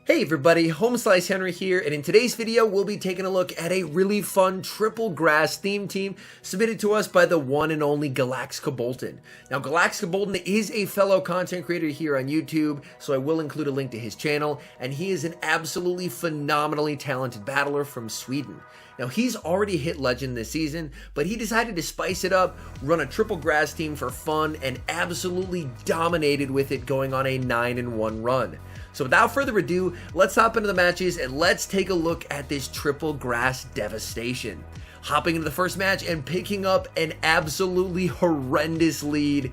Hey everybody, HomeSliceHenry here, and in today's video we'll be taking a look at a really fun triple grass theme team submitted to us by the one and only Galaxica. Now Galaxica is a fellow content creator here on YouTube, so I will include a link to his channel, and he is an absolutely phenomenally talented battler from Sweden. Now he's already hit legend this season, but he decided to spice it up, run a triple grass team for fun, and absolutely dominated with it, going on a 9-1 run. So without further ado, let's hop into the matches and let's take a look at this triple grass devastation. Hopping into the first match and picking up an absolutely horrendous lead.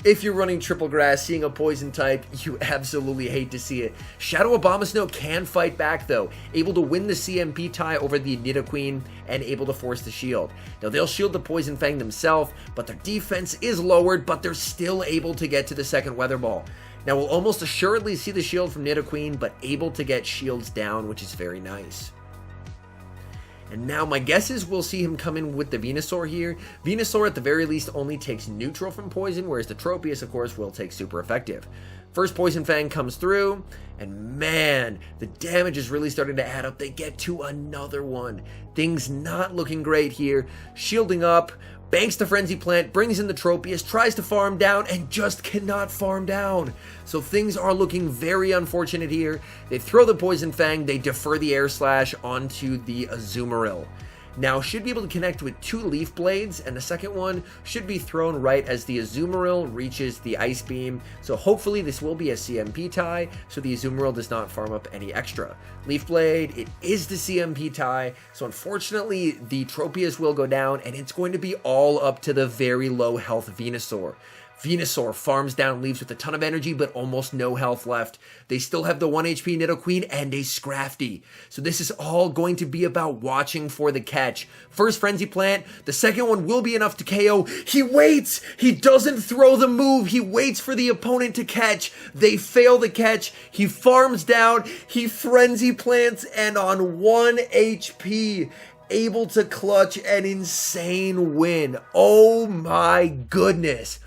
If you're running triple grass, seeing a poison type, you absolutely hate to see it. Shadow Abomasnow can fight back though, able to win the CMP tie over the Nidoqueen and able to force the shield. Now they'll shield the Poison Fang themselves, but their defense is lowered, but they're still able to get to the second Weather Ball. Now we'll almost assuredly see the shield from Nidoqueen, but able to get shields down, which is very nice. And now my guess is we'll see him come in with the Venusaur here. Venusaur at the very least only takes neutral from poison, whereas the Tropius of course will take super effective. First Poison Fang comes through, and man, the damage is really starting to add up. They get to another one. Things not looking great here. Shielding up, banks the Frenzy Plant, brings in the Tropius, tries to farm down, and just cannot farm down. So things are looking very unfortunate here. They throw the Poison Fang, they defer the Air Slash onto the Azumarill. Now should be able to connect with two Leaf Blades, and the second one should be thrown right as the Azumarill reaches the Ice Beam. So hopefully this will be a CMP tie, so the Azumarill does not farm up any extra. Leaf Blade, it is the CMP tie, so unfortunately the Tropius will go down, and it's going to be all up to the very low health Venusaur. Venusaur farms down, leaves with a ton of energy but almost no health left. They still have the 1 HP Nidoqueen and a Scrafty. So this is all going to be about watching for the catch. First Frenzy Plant, the second one will be enough to KO. He waits! He doesn't throw the move, he waits for the opponent to catch. They fail the catch, he farms down, he Frenzy Plants, and on 1 HP, able to clutch an insane win. Oh my goodness.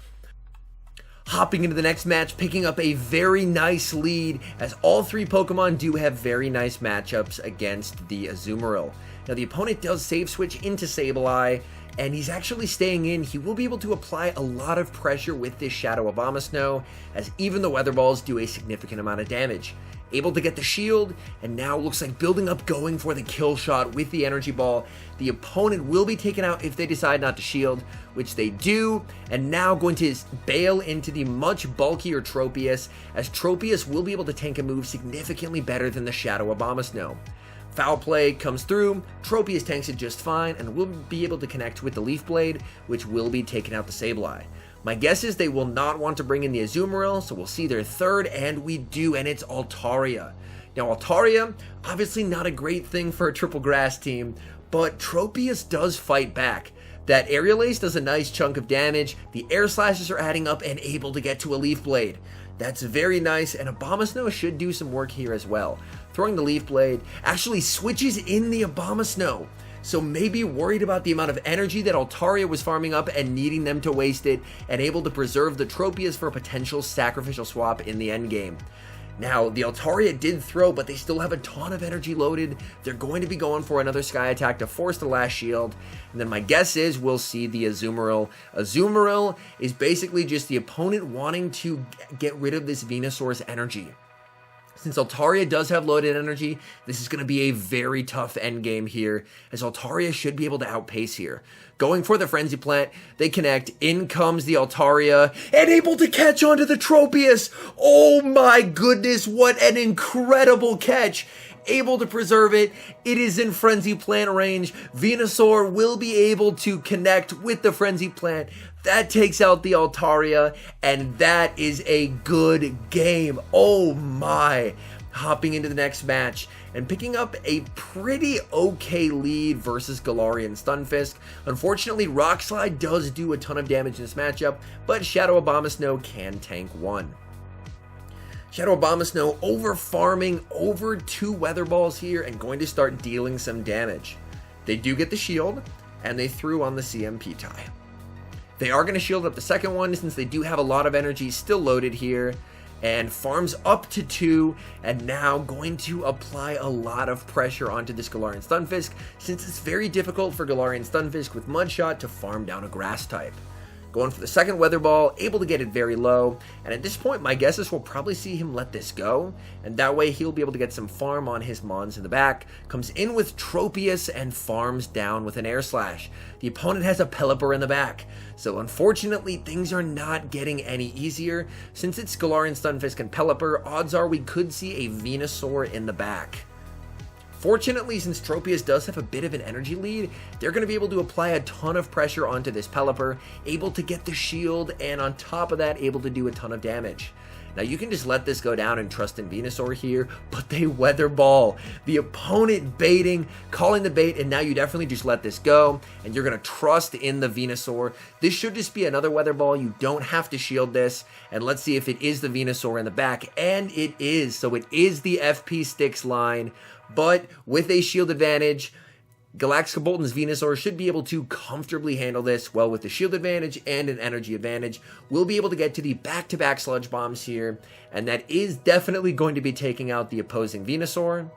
Hopping into the next match, picking up a very nice lead, as all three Pokemon do have very nice matchups against the Azumarill. Now the opponent does save switch into Sableye, and he's actually staying in. He will be able to apply a lot of pressure with this Shadow Abomasnow, as even the Weather Balls do a significant amount of damage. Able to get the shield, and now looks like building up, going for the kill shot with the Energy Ball. The opponent will be taken out if they decide not to shield, which they do, and now going to bail into the much bulkier Tropius, as Tropius will be able to tank a move significantly better than the Shadow Abomasnow. Foul Play comes through, Tropius tanks it just fine, and will be able to connect with the Leaf Blade, which will be taking out the Sableye. My guess is they will not want to bring in the Azumarill, so we'll see their third, and we do, and it's Altaria. Now Altaria, obviously not a great thing for a triple grass team, but Tropius does fight back. That Aerial Ace does a nice chunk of damage, the Air Slashes are adding up and able to get to a Leaf Blade. That's very nice, and Abomasnow should do some work here as well. Throwing the Leaf Blade actually switches in the Abomasnow. So maybe worried about the amount of energy that Altaria was farming up and needing them to waste it, and able to preserve the Tropius for a potential sacrificial swap in the endgame. Now, the Altaria did throw, but they still have a ton of energy loaded. They're going to be going for another Sky Attack to force the last shield. And then my guess is we'll see the Azumarill. Azumarill is basically just the opponent wanting to get rid of this Venusaur's energy. Since Altaria does have loaded energy, this is going to be a very tough endgame here, as Altaria should be able to outpace here. Going for the Frenzy Plant, they connect, in comes the Altaria, and able to catch onto the Tropius! Oh my goodness, what an incredible catch! Able to preserve it, it is in Frenzy Plant range. Venusaur will be able to connect with the Frenzy Plant. That takes out the Altaria, and that is a good game. Oh my. Hopping into the next match and picking up a pretty okay lead versus Galarian Stunfisk. Unfortunately, Rock Slide does do a ton of damage in this matchup, but Shadow Abomasnow can tank one. Shadow Abomasnow over farming over 2 Weather Balls here and going to start dealing some damage. They do get the shield, and they threw on the CMP tie. They are going to shield up the second one since they do have a lot of energy still loaded here. and farms up to 2, and now going to apply a lot of pressure onto this Galarian Stunfisk, since it's very difficult for Galarian Stunfisk with Mudshot to farm down a grass type. Going for the second Weather Ball, able to get it very low, and at this point my guess is we'll probably see him let this go, and that way he'll be able to get some farm on his Mons in the back. Comes in with Tropius and farms down with an Air Slash. The opponent has a Pelipper in the back, so unfortunately things are not getting any easier. Since it's Galarian Stunfisk and Pelipper, odds are we could see a Venusaur in the back. Fortunately, since Tropius does have a bit of an energy lead, they're going to be able to apply a ton of pressure onto this Pelipper, able to get the shield, and on top of that, able to do a ton of damage. Now, you can just let this go down and trust in Venusaur here, but they Weather Ball. The opponent baiting, calling the bait, and now you definitely just let this go, and you're going to trust in the Venusaur. This should just be another Weather Ball. You don't have to shield this, and let's see if it is the Venusaur in the back, and it is. So it is the FP Sticks line, but with a shield advantage, Galactica Bolton's Venusaur should be able to comfortably handle this. Well, with the shield advantage and an energy advantage, we'll be able to get to the back-to-back Sludge Bombs here, and that is definitely going to be taking out the opposing Venusaur.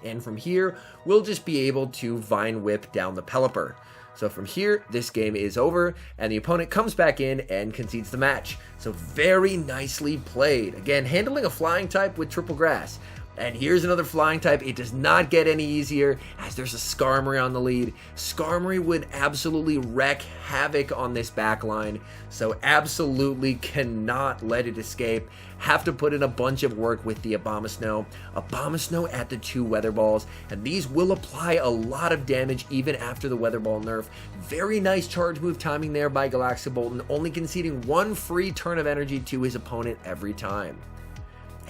And from here, we'll just be able to Vine Whip down the Pelipper. So from here, this game is over, and the opponent comes back in and concedes the match. So very nicely played. Again, handling a flying type with Triple Grass. And here's another flying type. It does not get any easier as there's a Skarmory on the lead. Skarmory would absolutely wreak havoc on this back line, so absolutely cannot let it escape. Have to put in a bunch of work with the Abomasnow. Abomasnow at the 2 Weather Balls, and these will apply a lot of damage even after the Weather Ball nerf. Very nice charge move timing there by Galactica Bolton, only conceding 1 free turn of energy to his opponent every time.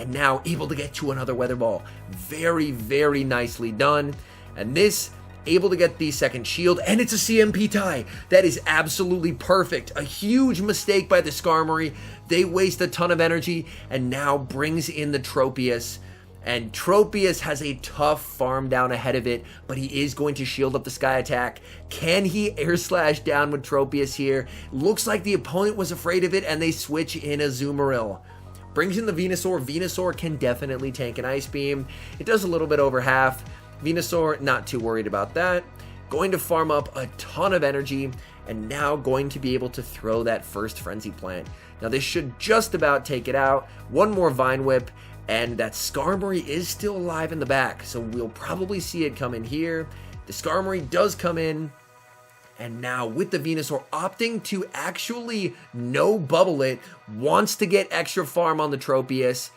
And now able to get to another Weather Ball. Very, very nicely done. And this, able to get the second shield, and it's a CMP tie. That is absolutely perfect. A huge mistake by the Skarmory. They waste a ton of energy, and now brings in the Tropius. And Tropius has a tough farm down ahead of it, but he is going to shield up the Sky Attack. Can he Air Slash down with Tropius here? Looks like the opponent was afraid of it, and they switch in a Azumarill. Brings in the Venusaur. Venusaur can definitely tank an Ice Beam. It does a little bit over half. Venusaur, not too worried about that. Going to farm up a ton of energy, and now going to be able to throw that first Frenzy Plant. Now this should just about take it out. One more Vine Whip, and that Skarmory is still alive in the back, so we'll probably see it come in here. The Skarmory does come in. And now with the Venusaur opting to actually no bubble it, wants to get extra farm on the Tropius,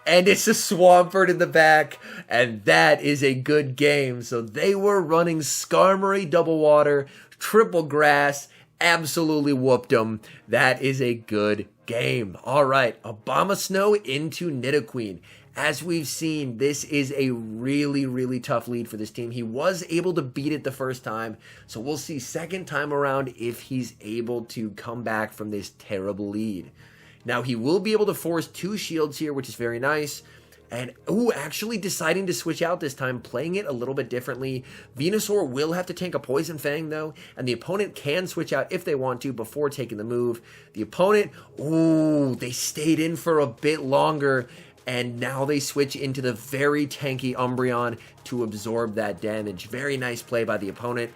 and it's a Swampert in the back, and that is a good game. So they were running Skarmory Double Water, Triple Grass, absolutely whooped them. That is a good game. All right, Abomasnow into Nidoqueen. As we've seen, this is a really, really tough lead for this team. He was able to beat it the first time, so we'll see second time around if he's able to come back from this terrible lead. Now, he will be able to force 2 shields here, which is very nice. And, actually deciding to switch out this time, playing it a little bit differently. Venusaur will have to tank a Poison Fang, though, and the opponent can switch out if they want to before taking the move. The opponent, they stayed in for a bit longer, and now they switch into the very tanky Umbreon to absorb that damage. Very nice play by the opponent,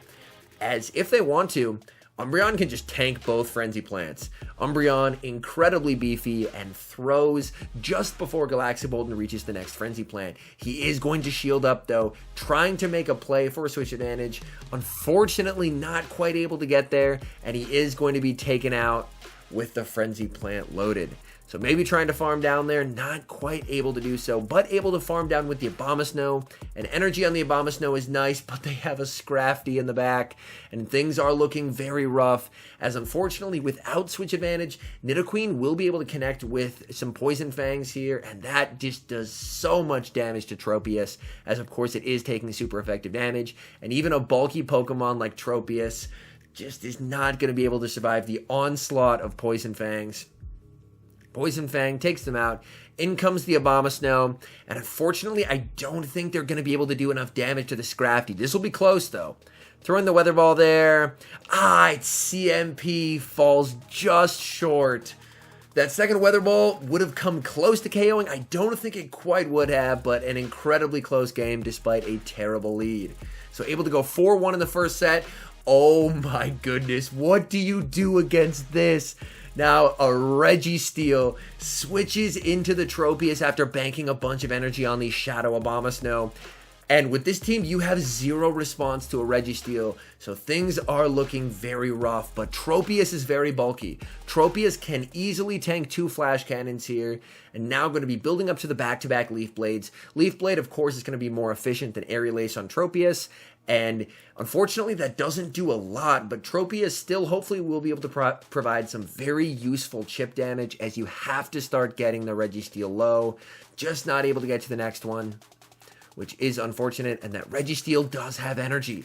as if they want to, Umbreon can just tank both Frenzy Plants. Umbreon, incredibly beefy, and throws just before Galactica Bolton reaches the next Frenzy Plant. He is going to shield up, though, trying to make a play for a switch advantage. Unfortunately, not quite able to get there, and he is going to be taken out with the Frenzy Plant loaded. So maybe trying to farm down there, not quite able to do so, but able to farm down with the Abomasnow. And energy on the Abomasnow is nice, but they have a Scrafty in the back, and things are looking very rough, as unfortunately, without switch advantage, Nidoqueen will be able to connect with some Poison Fangs here, and that just does so much damage to Tropius, as of course it is taking super effective damage, and even a bulky Pokemon like Tropius just is not going to be able to survive the onslaught of Poison Fangs. Poison Fang takes them out. In comes the Abomasnow, and unfortunately, I don't think they're going to be able to do enough damage to the Scrafty. This will be close, though. Throwing the Weather Ball there. It's CMP, falls just short. That second Weather Ball would have come close to KOing. I don't think it quite would have, but an incredibly close game despite a terrible lead. So able to go 4-1 in the first set. Oh my goodness, what do you do against this? Now a Registeel switches into the Tropius after banking a bunch of energy on the Shadow Abomasnow. And with this team, you have zero response to a Registeel, so things are looking very rough, but Tropius is very bulky. Tropius can easily tank 2 Flash Cannons here, and now going to be building up to the back-to-back Leaf Blades. Leaf Blade, of course, is going to be more efficient than Aerial Ace on Tropius, and unfortunately, that doesn't do a lot, but Tropius still hopefully will be able to provide some very useful chip damage as you have to start getting the Registeel low, just not able to get to the next one, which is unfortunate, and that Registeel does have energy.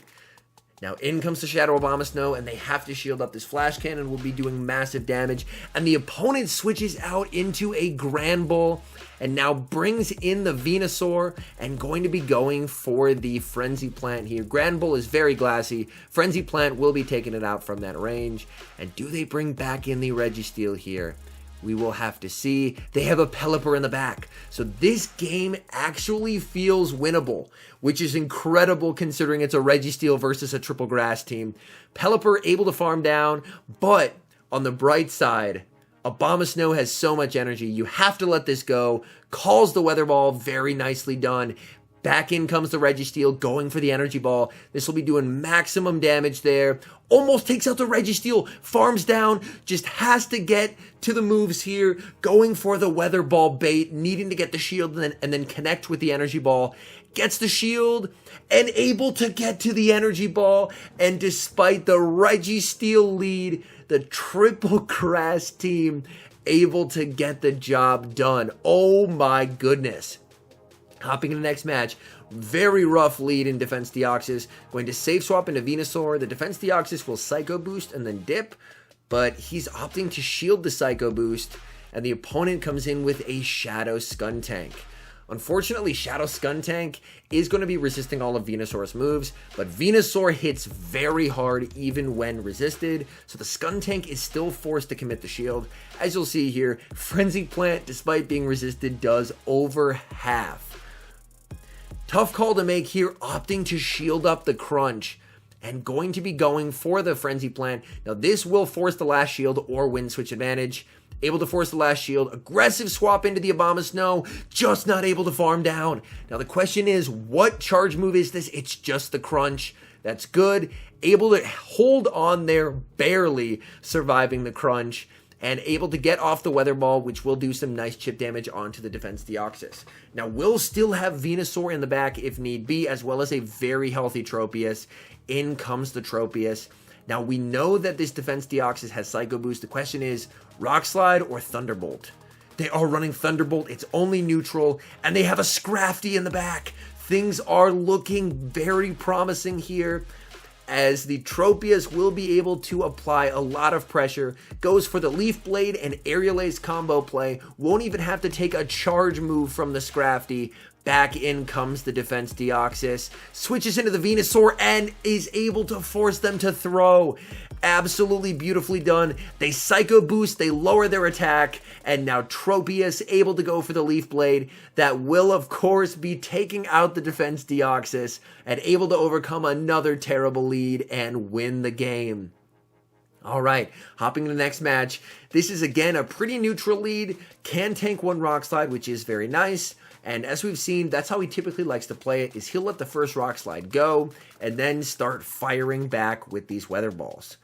Now in comes the Shadow Abomasnow, and they have to shield up. This Flash Cannon will be doing massive damage, and the opponent switches out into a Grand Bull, and now brings in the Venusaur, and going to be going for the Frenzy Plant here. Grand Bull is very glassy. Frenzy Plant will be taking it out from that range, and do they bring back in the Registeel here? We will have to see. They have a Pelipper in the back. So this game actually feels winnable, which is incredible considering it's a Registeel versus a Triple Grass team. Pelipper able to farm down, but on the bright side, Abomasnow has so much energy. You have to let this go. Calls the Weather Ball. Very nicely done. Back in comes the Registeel, going for the Energy Ball. This will be doing maximum damage there. Almost takes out the Registeel, farms down, just has to get to the moves here, going for the Weather Ball bait, needing to get the shield and then connect with the Energy Ball. Gets the shield and able to get to the Energy Ball. And despite the Registeel lead, the Triple Grass team able to get the job done. Oh my goodness. Hopping into the next match, very rough lead in Defense Deoxys. Going to safe swap into Venusaur. The Defense Deoxys will Psycho Boost and then dip, but he's opting to shield the Psycho Boost, and the opponent comes in with a Shadow Skuntank. Unfortunately, Shadow Skuntank is going to be resisting all of Venusaur's moves, but Venusaur hits very hard even when resisted, so the Skuntank is still forced to commit the shield. As you'll see here, Frenzy Plant, despite being resisted, does over half. Tough call to make here, opting to shield up the Crunch, and going to be going for the Frenzy Plant. Now this will force the last shield or win switch advantage. Able to force the last shield, aggressive swap into the Abomasnow, just not able to farm down. Now the question is, what charge move is this? It's just the Crunch. That's good. Able to hold on there, barely surviving the Crunch, and able to get off the Weather Ball, which will do some nice chip damage onto the Defense Deoxys. Now, we'll still have Venusaur in the back if need be, as well as a very healthy Tropius. In comes the Tropius. Now, we know that this Defense Deoxys has Psycho Boost. The question is, Rock Slide or Thunderbolt? They are running Thunderbolt. It's only neutral, and they have a Scrafty in the back. Things are looking very promising here, as the Tropius will be able to apply a lot of pressure. Goes for the Leaf Blade and Aerial Ace combo play. Won't even have to take a charge move from the Scrafty. Back in comes the Defense Deoxys. Switches into the Venusaur and is able to force them to throw. Absolutely beautifully done. They Psycho Boost, they lower their attack, and now Tropius able to go for the Leaf Blade. That will, of course, be taking out the Defense Deoxys and able to overcome another terrible lead and win the game. All right, hopping to the next match. This is, again, a pretty neutral lead. Can tank one Rock Slide, which is very nice. And as we've seen, that's how he typically likes to play it, is he'll let the first Rock Slide go and then start firing back with these Weather Balls.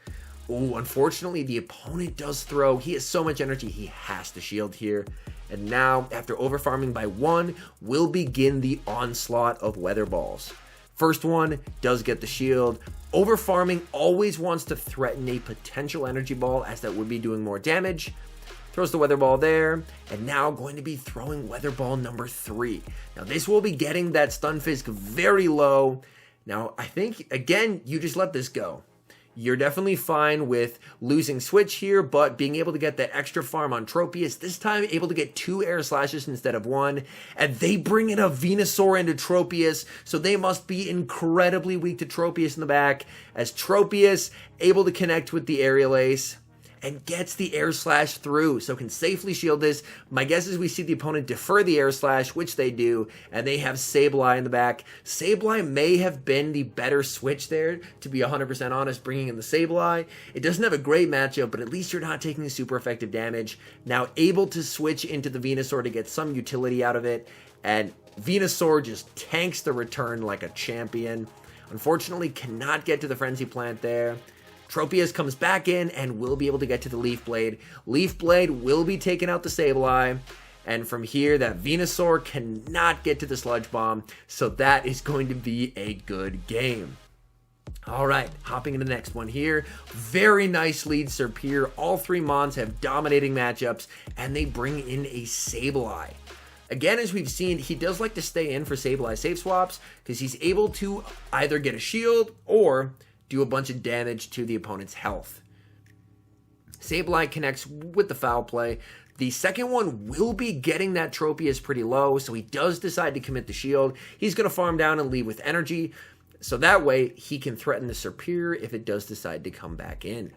Oh, unfortunately, the opponent does throw. He has so much energy, he has to shield here. And now, after overfarming by 1, will begin the onslaught of Weather Balls. First one does get the shield. Overfarming always wants to threaten a potential Energy Ball, as that would be doing more damage. Throws the Weather Ball there, and now going to be throwing Weather Ball number 3. Now this will be getting that Stunfisk very low. Now I think, again, you just let this go. You're definitely fine with losing switch here, but being able to get that extra farm on Tropius, this time able to get 2 air slashes instead of 1, and they bring in a Venusaur into Tropius, so they must be incredibly weak to Tropius in the back, as Tropius able to connect with the Aerial Ace, and gets the air slash through, so can safely shield this. My guess is we see the opponent defer the air slash, which they do, and they have Sableye in the back. Sableye may have been the better switch there, to be 100% honest, bringing in the Sableye. It doesn't have a great matchup, but at least you're not taking super effective damage. Now able to switch into the Venusaur to get some utility out of it, and Venusaur just tanks the return like a champion. Unfortunately, cannot get to the Frenzy Plant there. Tropius comes back in and will be able to get to the Leaf Blade. Leaf Blade will be taking out the Sableye. And from here, that Venusaur cannot get to the Sludge Bomb. So that is going to be a good game. All right, hopping into the next one here. Very nice lead Serpere. All three Mons have dominating matchups, and they bring in a Sableye. Again, as we've seen, he does like to stay in for Sableye safe swaps because he's able to either get a shield or do a bunch of damage to the opponent's health. Sableye connects with the foul play. The second one will be getting that Tropius pretty low, so he does decide to commit the shield. He's going to farm down and leave with energy, so that way he can threaten the Serpere if it does decide to come back in.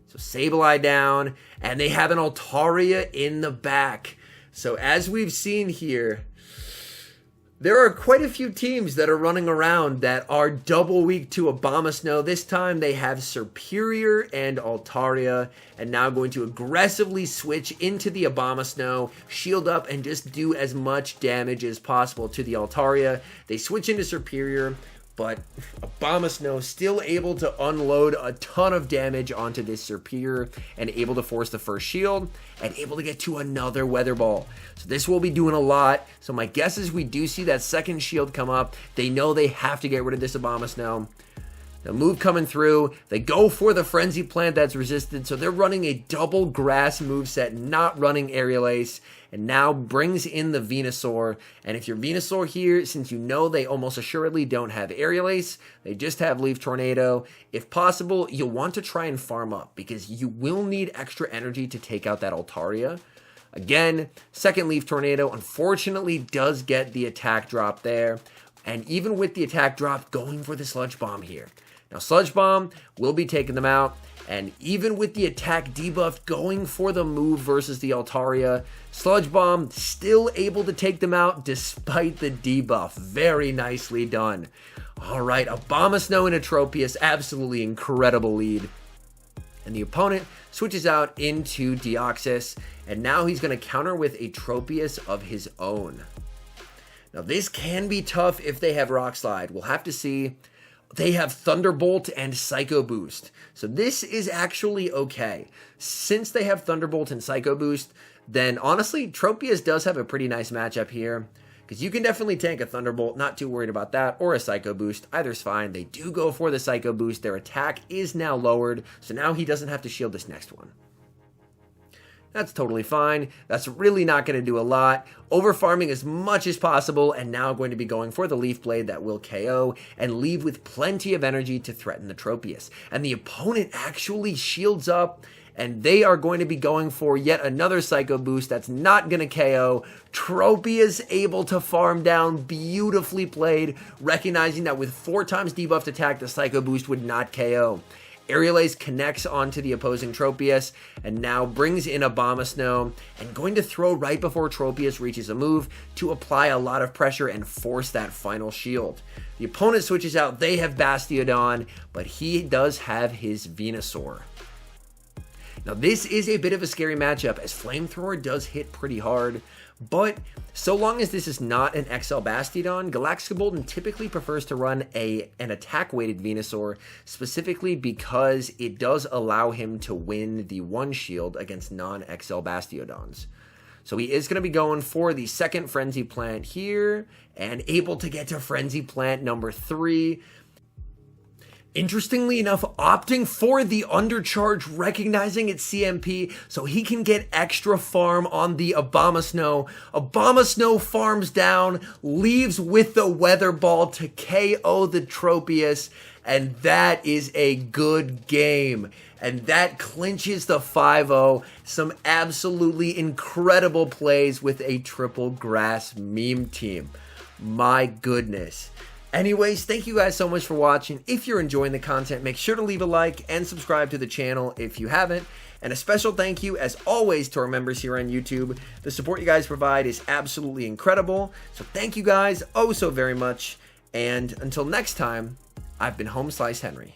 So Sableye down, and they have an Altaria in the back. So as we've seen here, there are quite a few teams that are running around that are double weak to Abomasnow. This time they have Serperior and Altaria, and now going to aggressively switch into the Abomasnow, shield up, and just do as much damage as possible to the Altaria. They switch into Serperior, but Abomasnow still able to unload a ton of damage onto this Serperior and able to force the first shield and able to get to another Weather Ball. So this will be doing a lot. So my guess is we do see that second shield come up. They know they have to get rid of this Abomasnow. The move coming through, they go for the Frenzy Plant that's resisted, so they're running a double grass moveset, not running Aerial Ace, and now brings in the Venusaur. And if you're Venusaur here, since you know they almost assuredly don't have Aerial Ace, they just have Leaf Tornado, if possible, you'll want to try and farm up, because you will need extra energy to take out that Altaria. Again, second Leaf Tornado, unfortunately, does get the attack drop there, and even with the attack drop, going for the Sludge Bomb here. Now, Sludge Bomb will be taking them out, and even with the attack debuff going for the move versus the Altaria, Sludge Bomb still able to take them out despite the debuff. Very nicely done. All right, Abomasnow and Tropius, absolutely incredible lead. And the opponent switches out into Deoxys, and now he's going to counter with a Tropius of his own. Now, this can be tough if they have Rock Slide. We'll have to see. They have Thunderbolt and Psycho Boost. So this is actually okay. Since they have Thunderbolt and Psycho Boost, then honestly, Tropius does have a pretty nice matchup here. Because you can definitely tank a Thunderbolt, not too worried about that, or a Psycho Boost. Either's fine. They do go for the Psycho Boost. Their attack is now lowered, so now he doesn't have to shield this next one. That's totally fine. That's really not going to do a lot. Overfarming as much as possible, and now going to be going for the Leaf Blade that will KO and leave with plenty of energy to threaten the Tropius. And the opponent actually shields up, and they are going to be going for yet another Psycho Boost that's not going to KO. Tropius able to farm down, beautifully played, recognizing that with 4 times debuffed attack, the Psycho Boost would not KO. Aerial Ace connects onto the opposing Tropius and now brings in Abomasnow and going to throw right before Tropius reaches a move to apply a lot of pressure and force that final shield. The opponent switches out, they have Bastiodon, but he does have his Venusaur. Now this is a bit of a scary matchup as Flamethrower does hit pretty hard, but so long as this is not an XL Bastiodon, Galacticobolton typically prefers to run an attack-weighted Venusaur, specifically because it does allow him to win the one shield against non-XL Bastiodons. So he is going to be going for the second Frenzy Plant here, and able to get to Frenzy Plant number 3. Interestingly enough, opting for the Undercharge, recognizing its CMP, so he can get extra farm on the Abomasnow. Abomasnow farms down, leaves with the Weather Ball to KO the Tropius, and that is a good game. And that clinches the 5-0. Some absolutely incredible plays with a triple grass meme team. My goodness. Anyways, thank you guys so much for watching. If you're enjoying the content, make sure to leave a like and subscribe to the channel if you haven't. And a special thank you, as always, to our members here on YouTube. The support you guys provide is absolutely incredible. So thank you guys oh so very much. And until next time, I've been HomeSliceHenry.